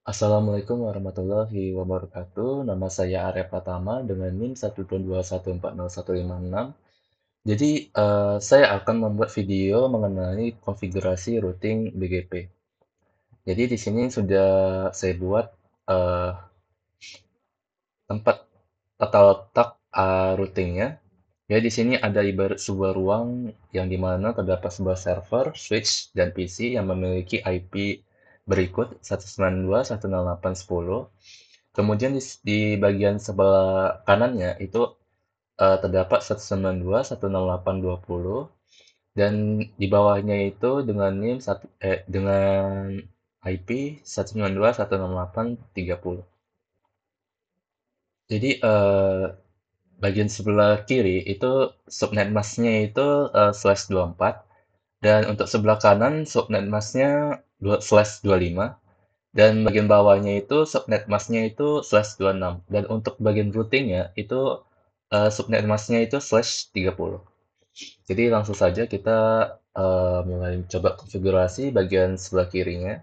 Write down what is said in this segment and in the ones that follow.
Assalamualaikum warahmatullahi wabarakatuh. Nama saya Arya Pratama dengan NIM 122140156. Jadi, saya akan membuat video mengenai konfigurasi routing BGP. Jadi di sini sudah saya buat eh, tempat tata letak routingnya. Ya, di sini ada ibarat sebuah ruang yang dimana terdapat sebuah server, switch, dan PC yang memiliki IP berikut 192.168.10. Kemudian di bagian sebelah kanannya itu terdapat 192.168.20 dan di bawahnya itu dengan NIM dengan IP 192.168.30. Jadi bagian sebelah kiri itu subnet masknya itu /24 dan untuk sebelah kanan subnet masknya /25 dan bagian bawahnya itu subnet masknya itu /26 dan untuk bagian routingnya itu subnet masknya itu /30. Jadi langsung saja kita mulai coba konfigurasi bagian sebelah kirinya.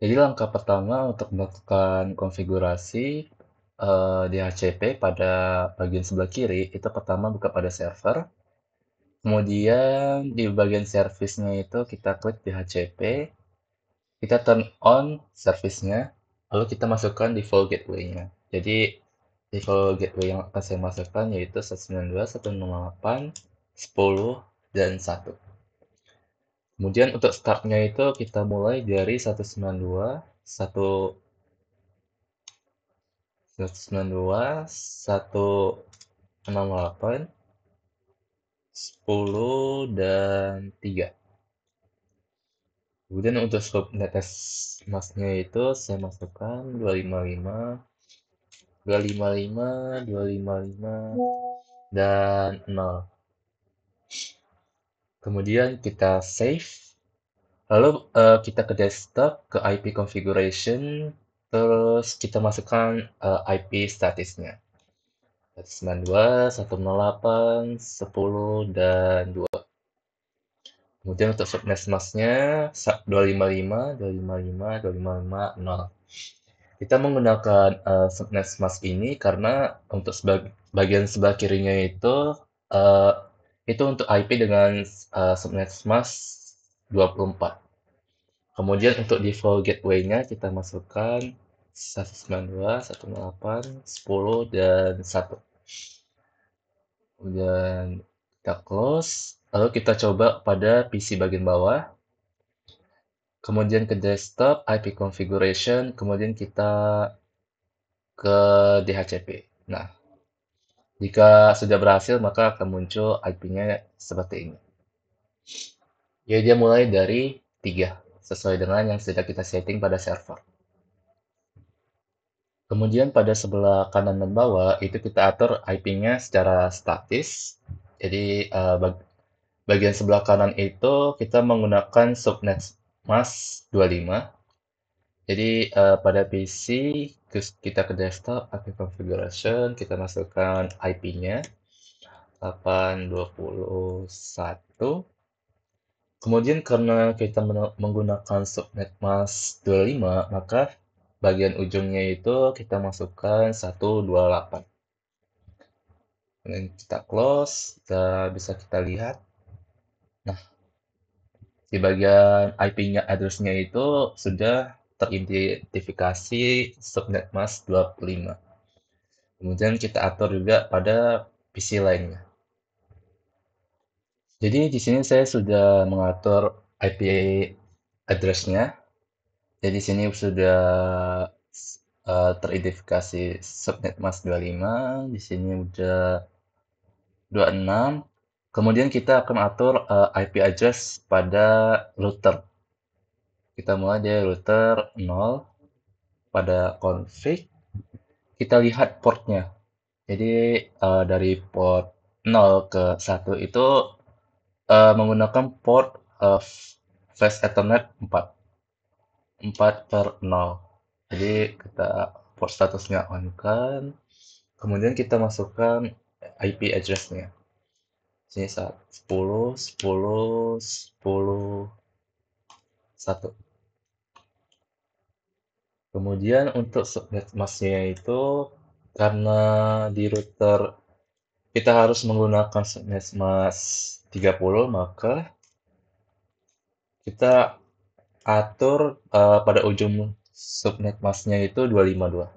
Jadi langkah pertama untuk melakukan konfigurasi DHCP pada bagian sebelah kiri itu pertama buka pada server. Kemudian di bagian service-nya itu kita klik DHCP, kita turn on service-nya, lalu kita masukkan default gateway-nya. Jadi default gateway yang akan saya masukkan yaitu 192.168.10 dan 1. Kemudian untuk start-nya itu kita mulai dari 192.168, 10 dan 3. Kemudian untuk scope netes masknya itu saya masukkan 255, 255, 255, dan 0. Kemudian kita save. Lalu kita ke desktop, ke IP configuration, terus kita masukkan IP statusnya. 192, 108, 10, dan 2. Kemudian untuk subnet masknya 255, 255, 255, 0. Kita menggunakan subnet mask ini karena untuk bagian sebelah kirinya uh, itu untuk IP dengan subnet mask 24. Kemudian untuk default gateway-nya kita masukkan 192, 108, 10, dan 1. Kemudian kita close, lalu kita coba pada PC bagian bawah, kemudian ke desktop, IP configuration, kemudian kita ke DHCP. Nah, jika sudah berhasil, maka akan muncul IP-nya seperti ini. Ya, dia mulai dari 3, sesuai dengan yang sudah kita setting pada server. Kemudian pada sebelah kanan dan bawah, itu kita atur IP-nya secara statis. Jadi, bagian sebelah kanan itu kita menggunakan subnet mask 25. Jadi pada PC kita ke desktop, IP configuration, kita masukkan IP-nya 821. Kemudian karena kita menggunakan subnet mask 25, maka bagian ujungnya itu kita masukkan 128. Kemudian kita close, bisa kita lihat. Nah, di bagian IP-nya address-nya itu sudah teridentifikasi subnet mask 25. Kemudian kita atur juga pada PC lainnya. Jadi di sini saya sudah mengatur IP address-nya. Jadi di sini sudah teridentifikasi subnet mask 25. Di sini udah 26. Kemudian kita akan atur IP address pada router. Kita mulai dari router 0 pada config. Kita lihat portnya. Jadi dari port 0 ke 1 itu menggunakan port Flash Ethernet 4. 4 per 0. Jadi kita port statusnya on kan. Kemudian kita masukkan IP address-nya. Sini 10, 10, 10, 1. Kemudian untuk subnet masknya itu karena di router kita harus menggunakan subnet mask 30, maka kita atur pada ujung subnet masknya itu 252.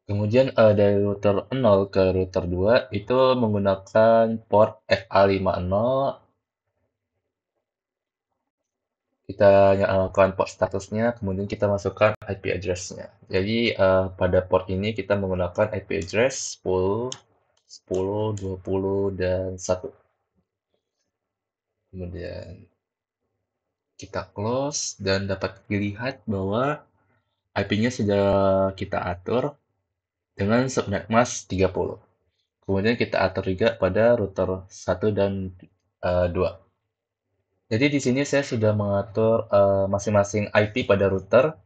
Kemudian dari router 0 ke router 2 itu menggunakan port FA50. Kita nyalakan port statusnya, kemudian kita masukkan IP address-nya. Jadi pada port ini kita menggunakan IP address 10, 10, 20, dan 1. Kemudian kita close dan dapat dilihat bahwa IP-nya sudah kita atur dengan subnet mask 30. Kemudian kita atur juga pada router 1 dan 2. Jadi di sini saya sudah mengatur masing-masing IP pada router.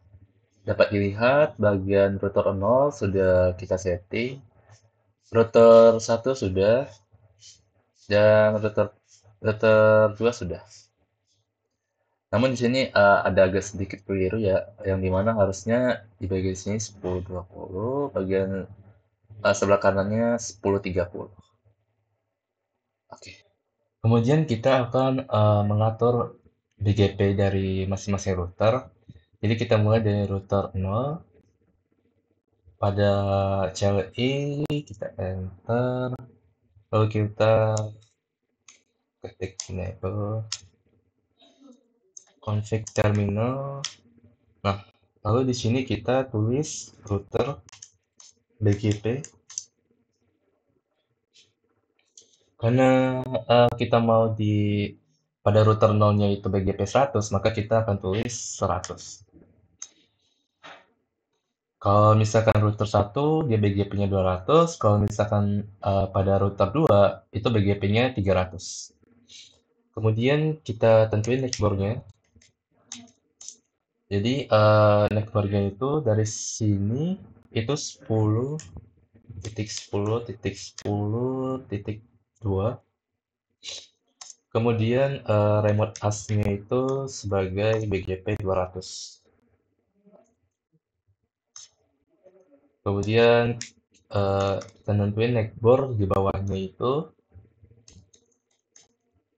Dapat dilihat bagian router 0 sudah kita setting, router 1 sudah, dan router 2 sudah. Namun di sini ada agak sedikit keliru ya, yang dimana harusnya di bagian sini 1020, bagian sebelah kanannya 1030. Oke. Kemudian kita akan mengatur BGP dari masing-masing router. Jadi kita mulai dari router 0. Pada CLI kita enter, lalu kita ketik enable config terminal. Nah, lalu di sini kita tulis router BGP. Karena kita mau pada router 0-nya itu BGP 100, maka kita akan tulis 100. Kalau misalkan router 1, dia BGP-nya 200. Kalau misalkan pada router 2, itu BGP-nya 300. Kemudian kita tentuin network-nya. Jadi network-nya itu dari sini itu 10.10.10.2. Kemudian remote host-nya itu sebagai BGP 200. Kemudian kita nentuin network di bawahnya itu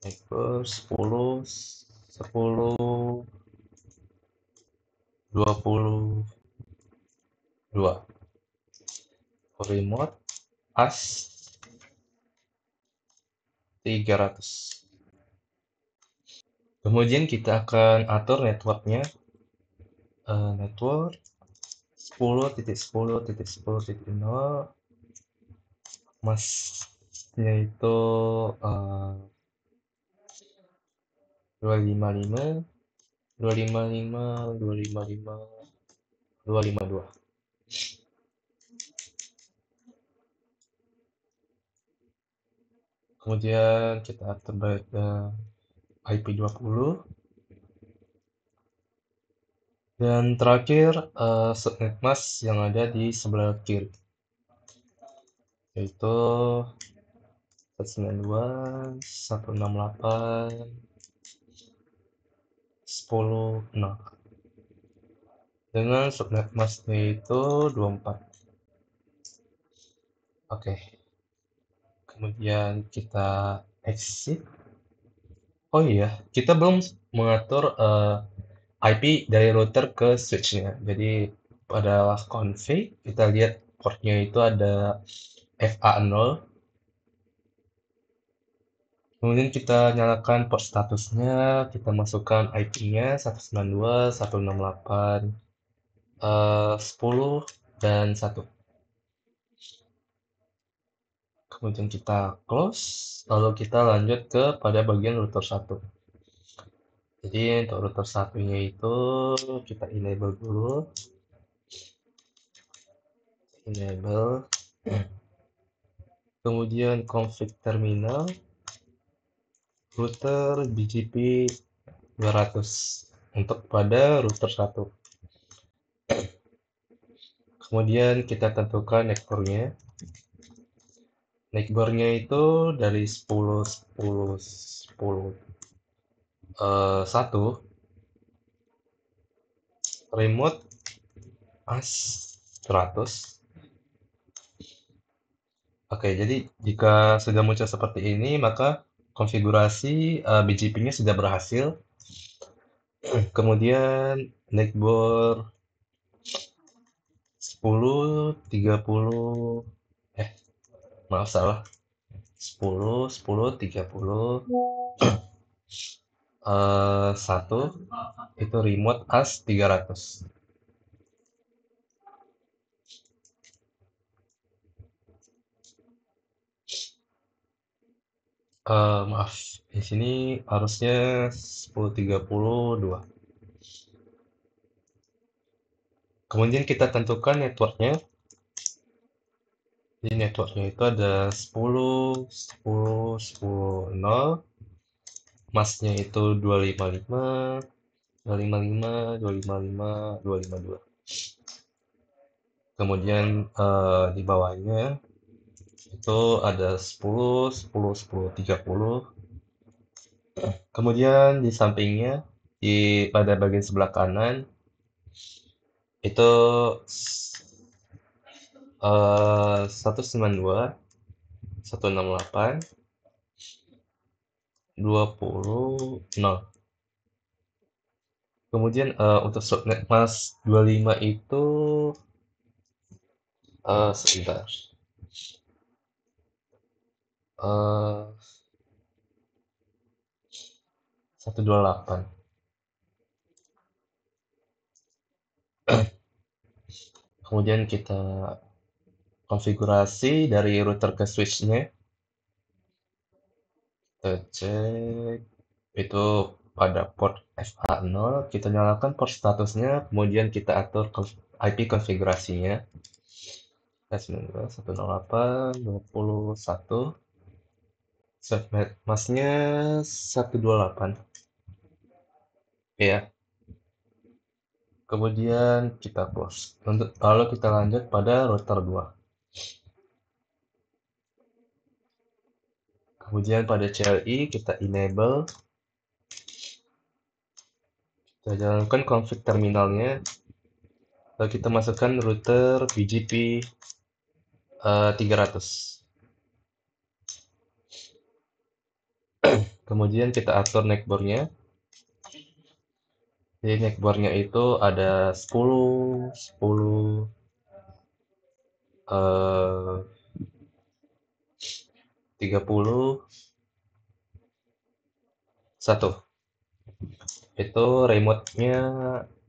network 10, 10, 22. Remote host 300. Kemudian kita akan atur networknya, network 10.10.10.0, masnya itu 255, 255, 255, 252. Kemudian kita atur IP20. Dan terakhir subnet mask yang ada di sebelah kiri, yaitu 192, 168, 10.0. Dengan subnet masknya itu 24. Oke. Kemudian kita exit. Oh iya, kita belum mengatur IP dari router ke switch-nya. Jadi pada config kita lihat portnya itu ada FA0. Kemudian kita nyalakan port statusnya, kita masukkan IP-nya 192, 168, 10, dan 1. Kemudian kita close, lalu kita lanjut ke pada bagian router 1. Jadi untuk router satunya itu kita enable dulu. Enable. Kemudian config terminal. Router BGP 200 untuk pada router 1. Kemudian kita tentukan network-nya. Network-nya itu dari 10, 10, 10, 1. remote as 100. Oke, jadi jika sudah muncul seperti ini, maka konfigurasi BGP-nya sudah berhasil. Kemudian neckboard 10, 30, eh maaf salah, 10, 10, 30, 1, itu remote as 300. Maaf, di sini harusnya 10, 32. Kemudian kita tentukan networknya. Jadi networknya itu ada 10, 10, 10, 0. Masnya itu 255, 255, 255, 252. Kemudian di bawahnya itu ada 10, 10, 10, 30. Kemudian di sampingnya, pada bagian sebelah kanan, itu 192, 168, 20, 0. Kemudian untuk subnet mask 25 itu sebentar. 128. Kemudian kita konfigurasi dari router ke switch-nya. Kita cek itu pada port FA0, kita nyalakan port statusnya, kemudian kita atur IP konfigurasinya. 192.168.21. Subnet masknya 128. Ya, kemudian kita close. Lalu kita lanjut pada router 2. Kemudian pada CLI kita enable. Kita jalankan config terminalnya. Lalu kita masukkan router BGP 300. Kemudian kita atur neckboard-nya. Jadi neckboard-nya itu ada 10, 10, 30, 1. Itu remote-nya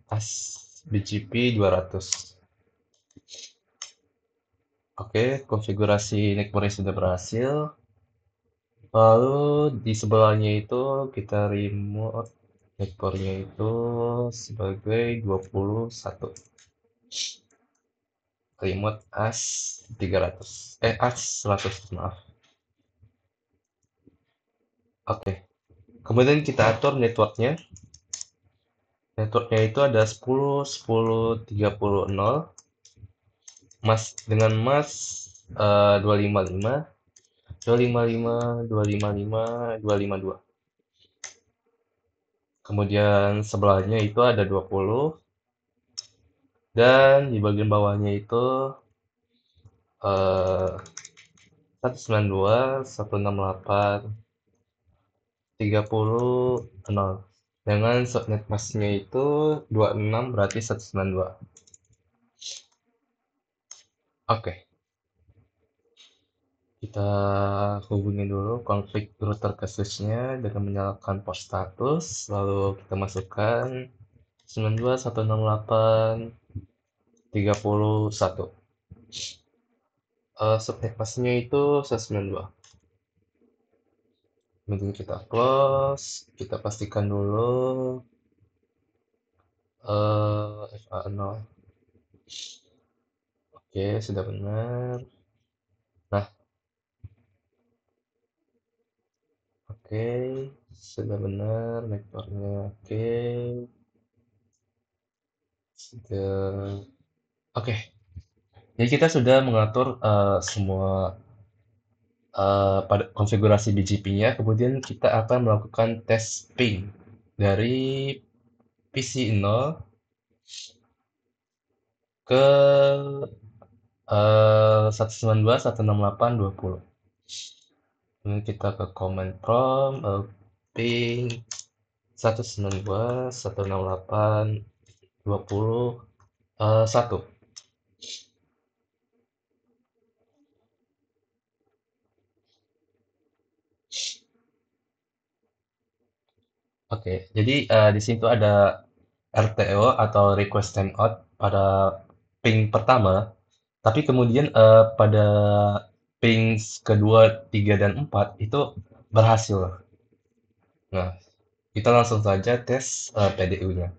as BGP 200. Oke, konfigurasi neckboard-nya sudah berhasil. Lalu di sebelahnya itu kita remote neckboard-nya itu sebagai 21. Remote as 300. As 100, maaf. Oke. Kemudian kita atur networknya. Networknya itu ada 10, 10, 30, 0. Dengan mas 255, 255, 255, 252. Kemudian sebelahnya itu ada 20. Dan di bagian bawahnya itu 192, 168, 30, 0. Dengan subnet masknya itu 26, berarti 192. Oke. Kita hubungi dulu konflik router ke switch-nya dengan menyalakan port status, lalu kita masukkan 92.168.31. Subnet masknya itu 192. Kemudian kita close, kita pastikan dulu FA0. Oke, sudah benar. Nah, oke, sudah benar networknya. Oke, sudah. Oke, jadi kita sudah mengatur semua pada konfigurasi BGP-nya. Kemudian kita akan melakukan tes ping dari PC 0 ke 192, 168, 20. Ini kita ke command prompt, ping 192, 168, 20, 1. Oke, jadi di situ ada RTO atau request timeout pada ping pertama, tapi kemudian pada ping kedua, tiga, dan empat itu berhasil. Nah, kita langsung saja tes PDU-nya.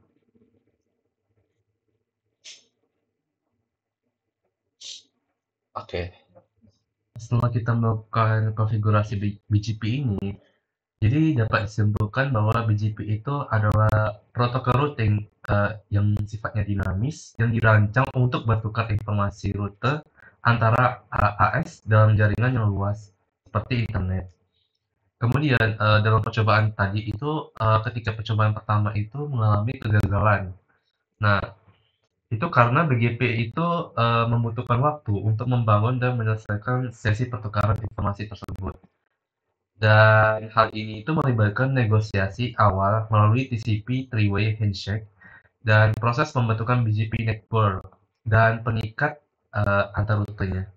Oke, setelah kita melakukan konfigurasi BGP ini, jadi dapat disimpulkan bahwa BGP itu adalah protokol routing yang sifatnya dinamis, yang dirancang untuk bertukar informasi rute antara AS dalam jaringan yang luas, seperti internet. Kemudian dalam percobaan tadi itu, ketika percobaan pertama itu mengalami kegagalan. Nah, itu karena BGP itu membutuhkan waktu untuk membangun dan menyelesaikan sesi pertukaran informasi tersebut. Dan hal ini itu melibatkan negosiasi awal melalui TCP three-way handshake dan proses pembentukan BGP network dan pengikat antar rutenya.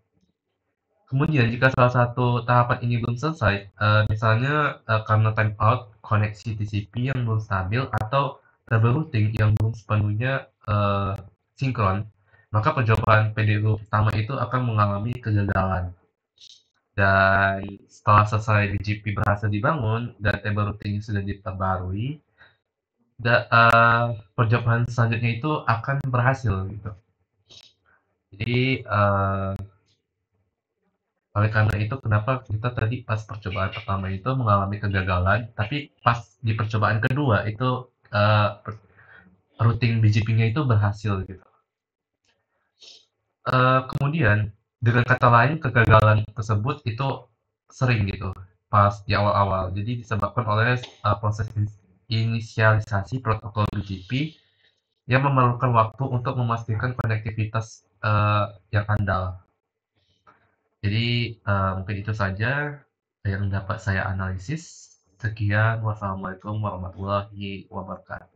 Kemudian jika salah satu tahapan ini belum selesai, misalnya karena timeout, koneksi TCP yang belum stabil, atau double routing yang belum sepenuhnya sinkron, maka percobaan PDU pertama itu akan mengalami kegagalan. Dan setelah selesai BGP berhasil dibangun dan table routing sudah diperbarui, percobaan selanjutnya itu akan berhasil gitu. Jadi oleh karena itu kenapa kita tadi pas percobaan pertama itu mengalami kegagalan, tapi pas di percobaan kedua itu routing BGP-nya itu berhasil gitu. Kemudian dengan kata lain kegagalan tersebut itu sering gitu pas di awal-awal. Jadi disebabkan oleh proses inisialisasi protokol BGP yang memerlukan waktu untuk memastikan konektivitas yang andal. Jadi mungkin itu saja yang dapat saya analisis. Sekian, wassalamualaikum warahmatullahi wabarakatuh.